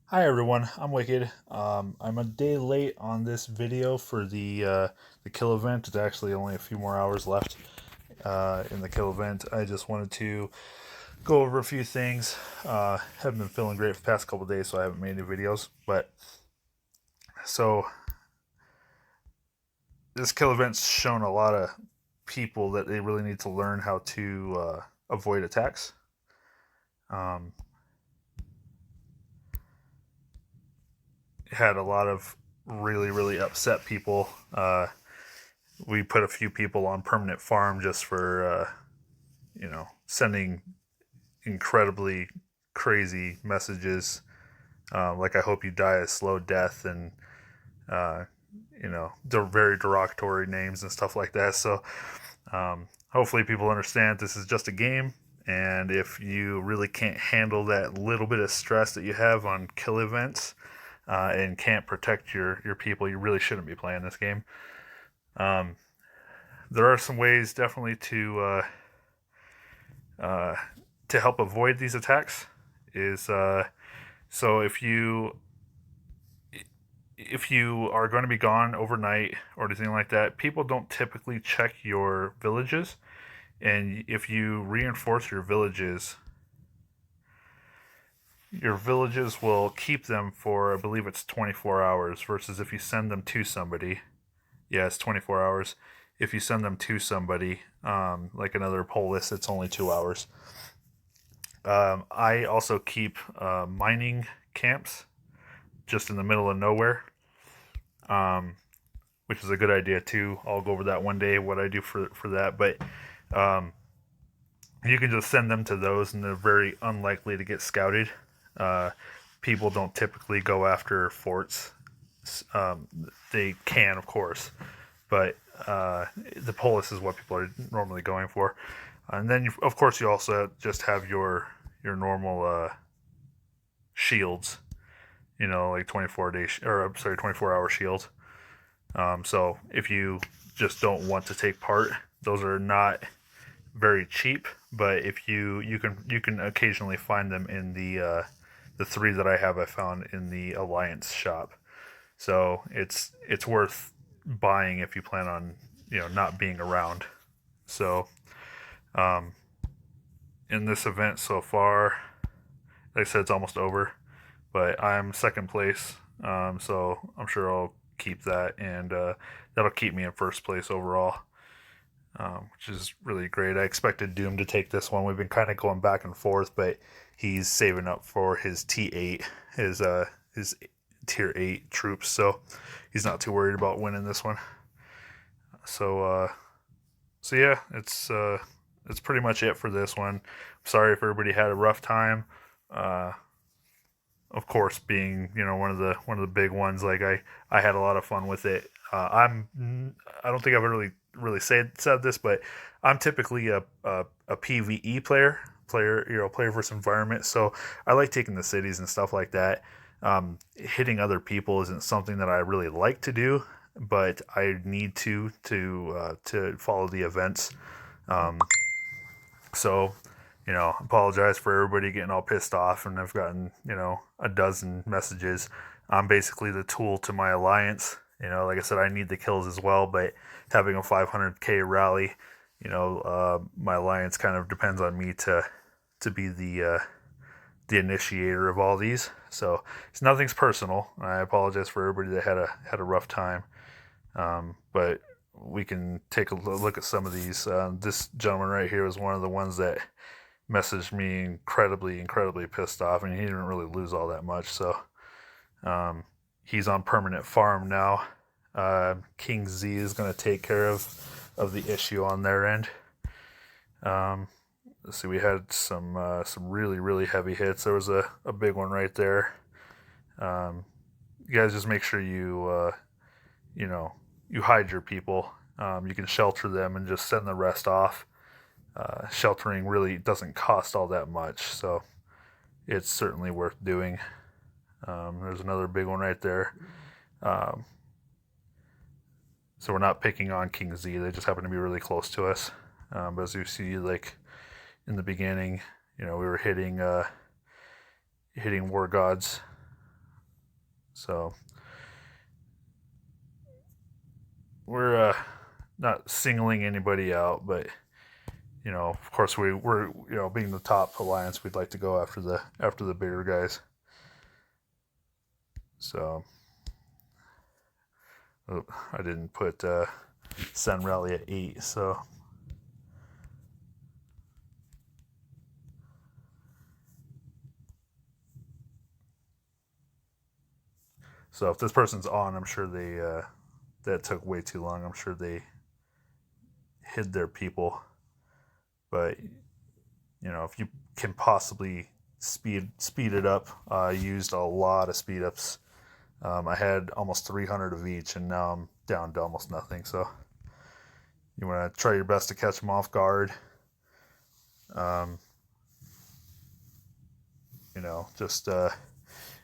Hi everyone, I'm Wicked. I'm a day late on this video for the kill event. It's actually only a few more hours left in the kill event. I just wanted to go over a few things. Haven't been feeling great for the past couple of days, so I haven't made any videos. But so this kill event's shown a lot of people that they really need to learn how to avoid attacks. Um, had a lot of really upset people. We put a few people on permanent farm just for sending incredibly crazy messages, like I hope you die a slow death, and uh, they're very derogatory names and stuff like that. So hopefully people understand this is just a game, and if you really can't handle that little bit of stress that you have on kill events, and can't protect your people, you really shouldn't be playing this game. um, there are some ways definitely uh, to help avoid these attacks. Is So if you are going to be gone overnight or anything like that, people don't typically check your villages, and if you reinforce your villages will keep them for, I believe it's 24 hours, versus if you send them to somebody. Yeah, it's 24 hours. If you send them to somebody, like another polis, it's only 2 hours. I also keep mining camps just in the middle of nowhere, um, which is a good idea too. I'll go over that one day, what I do for that. But um, you can just send them to those, and they're very unlikely to get scouted. Uh, People don't typically go after forts. Um, they can, of course, but the polis is what people are normally going for. And then, of course, you also just have your normal shields. Like 24 day or I'm sorry, 24-hour shields. So if you just don't want to take part, those are not very cheap. But if you can occasionally find them in the three that I found in the Alliance shop. So it's worth buying if you plan on not being around. So um, in this event so far, like I said, it's almost over, but I'm second place. So I'm sure I'll keep that, and that'll keep me in first place overall, which is really great. I expected Doom to take this one. We've been kind of going back and forth, but he's saving up for his T8, his tier 8 troops, so he's not too worried about winning this one. So yeah, it's pretty much it for this one. Sorry if everybody had a rough time. Uh, of course, being one of the big ones, like I had a lot of fun with it. I don't think I've really said this, but I'm typically a PVE player versus environment. So I like taking the cities and stuff like that. Hitting other people isn't something that I really like to do, but I need to follow the events. Um, so, apologize for everybody getting all pissed off, and I've gotten, a dozen messages. I'm basically the tool to my alliance. Like I said, I need the kills as well, but having a 500k rally, my alliance kind of depends on me to be the initiator of all these. So it's nothing's personal. I apologize for everybody that had a rough time. But we can take a look at some of these. This gentleman right here was one of the ones that messaged me incredibly pissed off, and he didn't really lose all that much. So um, he's on permanent farm now. King Z is going to take care of the issue on their end. Um, let's see, we had some really heavy hits. There was a big one right there. You guys just make sure you know you hide your people. You can shelter them and just send the rest off. Sheltering really doesn't cost all that much, so it's certainly worth doing. There's another big one right there. Um, so we're not picking on King Z. They just happen to be really close to us. But as you see, like in the beginning, we were hitting war gods So we're not singling anybody out, but of course we're being the top alliance, we'd like to go after the bigger guys. So I didn't put send rally at 8, so if this person's on, I'm sure that took way too long. I'm sure they hid their people, but if you can possibly speed it up, I used a lot of speed ups. I had almost 300 of each, and now I'm down to almost nothing. So you want to try your best to catch them off guard. Just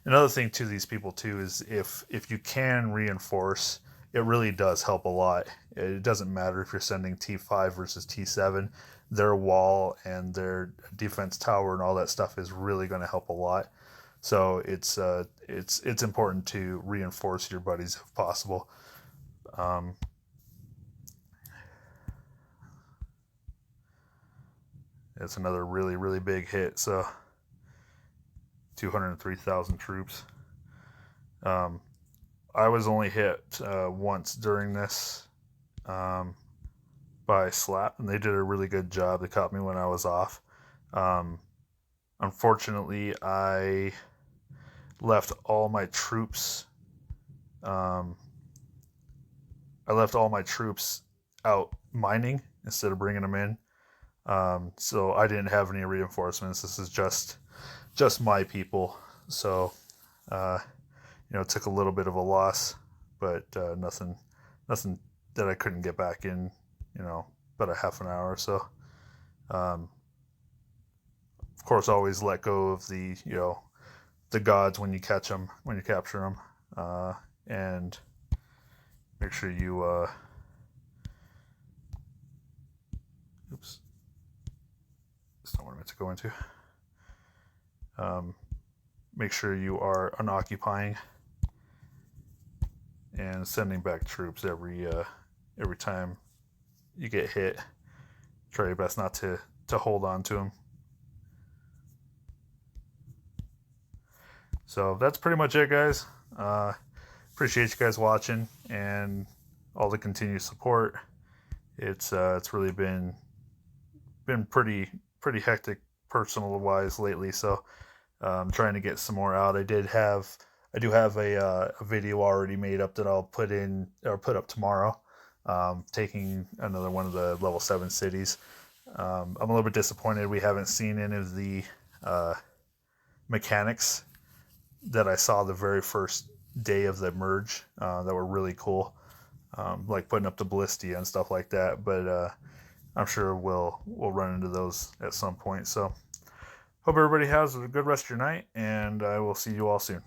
another thing to these people too is if you can reinforce, it really does help a lot. It doesn't matter if you're sending T5 versus T7. Their wall and their defense tower and all that stuff is really going to help a lot. So it's important to reinforce your buddies if possible. It's another really, really big hit. So 203,000 troops. I was only hit once during this by Slap, and they did a really good job. They caught me when I was off. Unfortunately, I left all my troops. I left all my troops out mining instead of bringing them in. So I didn't have any reinforcements. This is just my people. So it took a little bit of a loss, but nothing that I couldn't get back in about a half an hour or so. Of course, always let go of the gods when you catch them, when you capture them, and make sure you oops, that's not what I meant to go into. Make sure you are unoccupying and sending back troops every time you get hit. Try your best not to hold on to them. So that's pretty much it, guys. Appreciate you guys watching and all the continued support. It's really been pretty hectic personal wise lately. So I'm trying to get some more out. I do have a video already made up that I'll put up tomorrow. Taking another one of the level 7 cities. I'm a little bit disappointed we haven't seen any of the mechanics that I saw the very first day of the merge that were really cool, like putting up the ballistia and stuff like that. But I'm sure we'll run into those at some point. So hope everybody has a good rest of your night, and I will see you all soon.